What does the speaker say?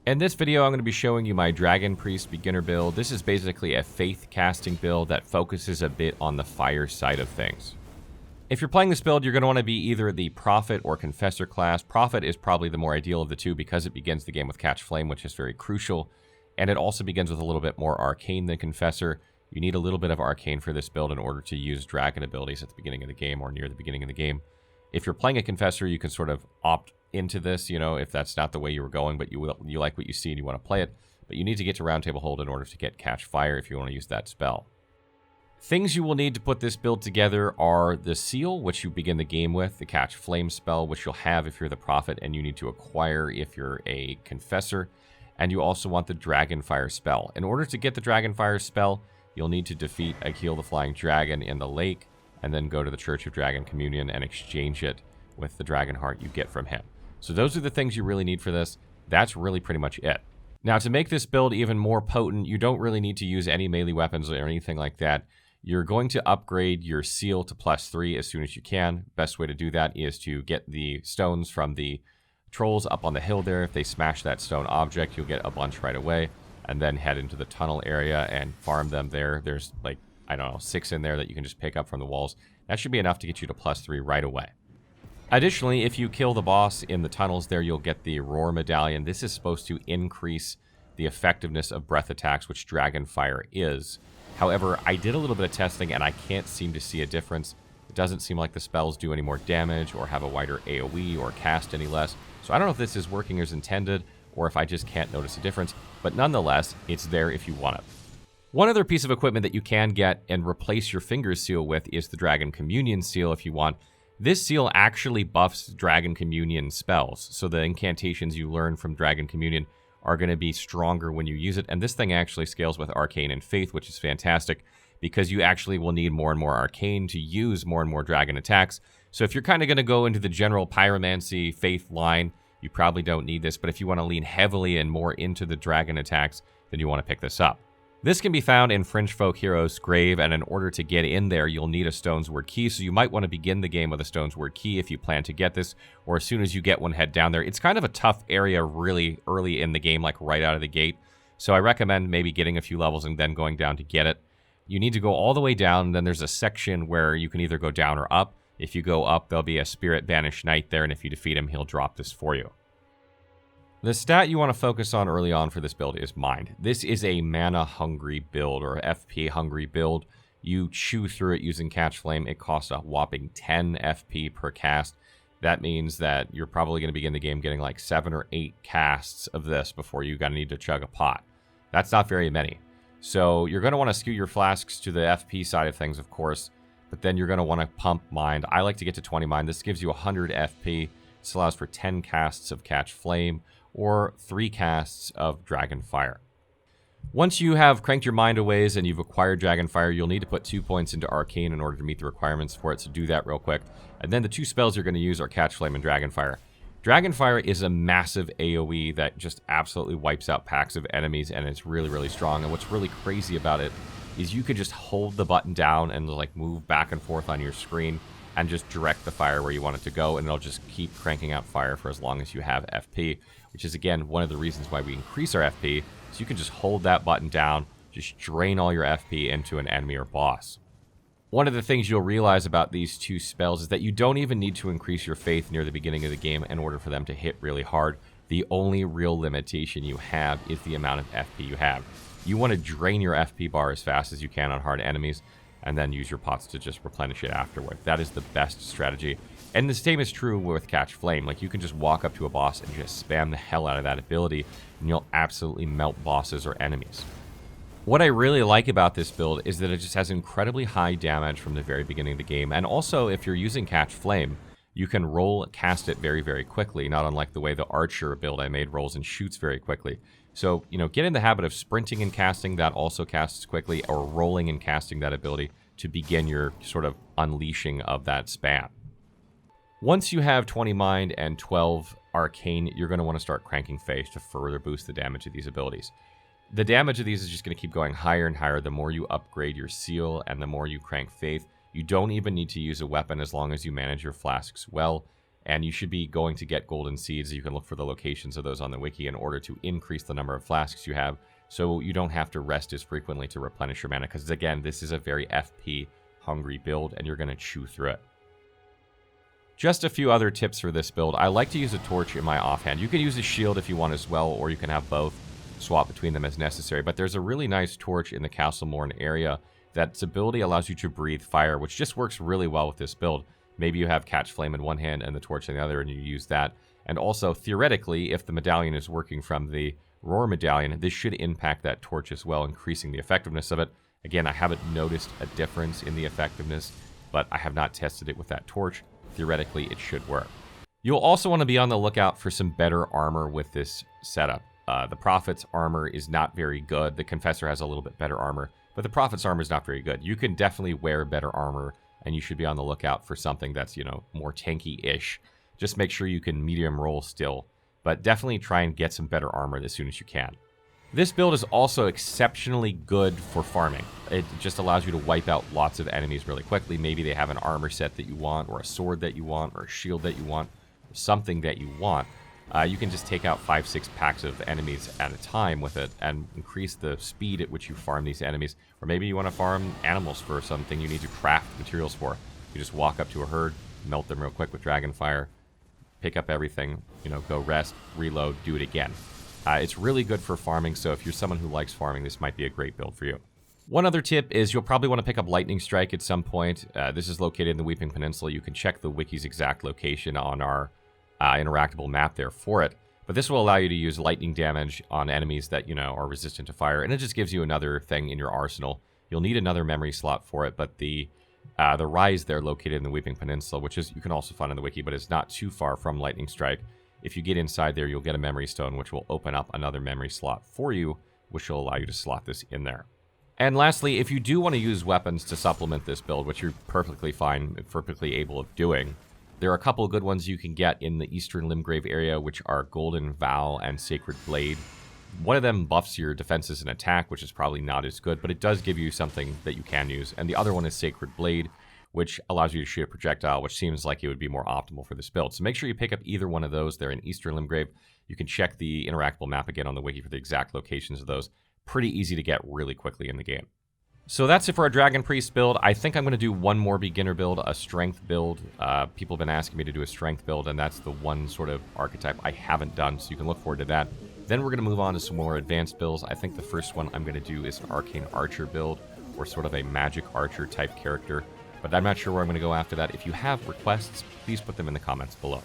In this video, I'm going to be showing you my Dragon Priest beginner build. This is basically a faith casting build that focuses a bit on the fire side of things. If you're playing this build, you're going to want to be either the Prophet or Confessor class. Prophet is probably the more ideal of the two because it begins the game with Catch Flame, which is very crucial. And it also begins with a little bit more Arcane than Confessor. You need a little bit of Arcane for this build in order to use Dragon abilities at the beginning of the game or near the beginning of the game. If you're playing a Confessor, you can sort of opt into this, you know, if that's not the way you were going, but you like what you see and you want to play it. But you need to get to Round Table Hold in order to get Catch Fire if you want to use that spell. Things you will need to put this build together are the Seal, which you begin the game with, the Catch Flame spell, which you'll have if you're the Prophet and you need to acquire if you're a Confessor, and you also want the Dragonfire spell. In order to get the Dragonfire spell, you'll need to defeat Akil the Flying Dragon in the lake, and then go to the Church of Dragon Communion and exchange it with the Dragon Heart you get from him. So those are the things you really need for this. That's really pretty much it. Now, to make this build even more potent, you don't really need to use any melee weapons or anything like that. You're going to upgrade your Seal to +3 as soon as you can. Best way to do that is to get the stones from the trolls up on the hill there. If they smash that stone object, you'll get a bunch right away. And then head into the tunnel area and farm them there. There's like, I don't know, 6 in there that you can just pick up from the walls. That should be enough to get you to +3 right away. Additionally, if you kill the boss in the tunnels there, you'll get the Roar Medallion. This is supposed to increase the effectiveness of breath attacks, which Dragonfire is. However, I did a little bit of testing and I can't seem to see a difference. It doesn't seem like the spells do any more damage or have a wider AoE or cast any less. So I don't know if this is working as intended or if I just can't notice a difference, but nonetheless, it's there if you want it. One other piece of equipment that you can get and replace your Finger Seal with is the Dragon Communion Seal if you want. This seal actually buffs Dragon Communion spells, so the incantations you learn from Dragon Communion are going to be stronger when you use it, and this thing actually scales with Arcane and Faith, which is fantastic, because you actually will need more and more Arcane to use more and more Dragon attacks. So if you're kind of going to go into the general Pyromancy Faith line, you probably don't need this, but if you want to lean heavily and more into the Dragon attacks, then you want to pick this up. This can be found in Fringe Folk Hero's Grave, and in order to get in there, you'll need a Stone's Word key, so you might want to begin the game with a Stone's Word key if you plan to get this, or as soon as you get one, head down there. It's kind of a tough area really early in the game, like right out of the gate, so I recommend maybe getting a few levels and then going down to get it. You need to go all the way down, then there's a section where you can either go down or up. If you go up, there'll be a Spirit Banished Knight there, and if you defeat him, he'll drop this for you. The stat you want to focus on early on for this build is Mind. This is a mana-hungry build, or FP-hungry build. You chew through it using Catch Flame. It costs a whopping 10 FP per cast. That means that you're probably going to begin the game getting like 7 or 8 casts of this before you're going to need to chug a pot. That's not very many. So you're going to want to skew your flasks to the FP side of things, of course, but then you're going to want to pump Mind. I like to get to 20 Mind. This gives you 100 FP. This allows for 10 casts of Catch Flame, or 3 casts of Dragonfire. Once you have cranked your mind a ways and you've acquired Dragonfire, you'll need to put 2 points into Arcane in order to meet the requirements for it, so do that real quick. And then the 2 spells you're going to use are Catch Flame and Dragonfire. Dragonfire is a massive AoE that just absolutely wipes out packs of enemies, and it's really, really strong. And what's really crazy about it is you can just hold the button down and like move back and forth on your screen and just direct the fire where you want it to go, and it'll just keep cranking out fire for as long as you have FP, which is, again, one of the reasons why we increase our FP, so you can just hold that button down, just drain all your FP into an enemy or boss. One of the things you'll realize about these 2 spells is that you don't even need to increase your Faith near the beginning of the game in order for them to hit really hard. The only real limitation you have is the amount of FP you have. You want to drain your FP bar as fast as you can on hard enemies, and then use your pots to just replenish it afterward. That is the best strategy. And the same is true with Catch Flame. Like, you can just walk up to a boss and just spam the hell out of that ability, and you'll absolutely melt bosses or enemies. What I really like about this build is that it just has incredibly high damage from the very beginning of the game. And also, if you're using Catch Flame, you can cast it very, very quickly, not unlike the way the Archer build I made rolls and shoots very quickly. So, you know, get in the habit of sprinting and casting, that also casts quickly, or rolling and casting that ability to begin your sort of unleashing of that spam. Once you have 20 Mind and 12 Arcane, you're going to want to start cranking Faith to further boost the damage of these abilities. The damage of these is just going to keep going higher and higher the more you upgrade your Seal and the more you crank Faith. You don't even need to use a weapon as long as you manage your flasks well. and you should be going to get golden seeds. You can look for the locations of those on the wiki in order to increase the number of flasks you have, so you don't have to rest as frequently to replenish your mana, because again, this is a very FP hungry build, and you're going to chew through it. Just a few other tips for this build. I like to use a torch in my offhand. You can use a shield if you want as well, or you can have both. Swap between them as necessary. But there's a really nice torch in the Castle Morn area that's ability allows you to breathe fire, which just works really well with this build. Maybe you have Catch Flame in one hand and the torch in the other, and you use that. And also, theoretically, if the medallion is working from the Roar medallion, this should impact that torch as well, increasing the effectiveness of it. Again, I haven't noticed a difference in the effectiveness, but I have not tested it with that torch. Theoretically, it should work. You'll also want to be on the lookout for some better armor with this setup. The Prophet's armor is not very good. The Confessor has a little bit better armor, but the Prophet's armor is not very good. You can definitely wear better armor, and you should be on the lookout for something that's, more tanky-ish. Just make sure you can medium roll still, but definitely try and get some better armor as soon as you can. This build is also exceptionally good for farming. It just allows you to wipe out lots of enemies really quickly. Maybe they have an armor set that you want, or a sword that you want, or a shield that you want, or something that you want. You can just take out 5-6 packs of enemies at a time with it and increase the speed at which you farm these enemies. Or maybe you want to farm animals for something you need to craft materials for. You just walk up to a herd, melt them real quick with Dragonfire, pick up everything, go rest, reload, do it again. It's really good for farming, so if you're someone who likes farming, this might be a great build for you. One other tip is you'll probably want to pick up Lightning Strike at some point. This is located in the Weeping Peninsula. You can check the wiki's exact location on our interactable map there for it. But this will allow you to use lightning damage on enemies that, are resistant to fire, and it just gives you another thing in your arsenal. You'll need another memory slot for it, but the rise there located in the Weeping Peninsula, which is you can also find on the wiki, but it's not too far from Lightning Strike. If you get inside there, you'll get a memory stone, which will open up another memory slot for you, which will allow you to slot this in there. And lastly, if you do want to use weapons to supplement this build, which you're perfectly fine, perfectly able of doing, there are a couple of good ones you can get in the Eastern Limgrave area, which are Golden Vow and Sacred Blade. One of them buffs your defenses and attack, which is probably not as good, but it does give you something that you can use. And the other one is Sacred Blade, which allows you to shoot a projectile, which seems like it would be more optimal for this build. So make sure you pick up either one of those. They're in Eastern Limgrave. You can check the interactable map again on the wiki for the exact locations of those. Pretty easy to get really quickly in the game. So that's it for our Dragon Priest build. I think I'm going to do one more beginner build, a strength build. People have been asking me to do a strength build, and that's the one sort of archetype I haven't done, so you can look forward to that. Then we're going to move on to some more advanced builds. I think the first one I'm going to do is an Arcane Archer build, or sort of a Magic Archer type character. But I'm not sure where I'm going to go after that. If you have requests, please put them in the comments below.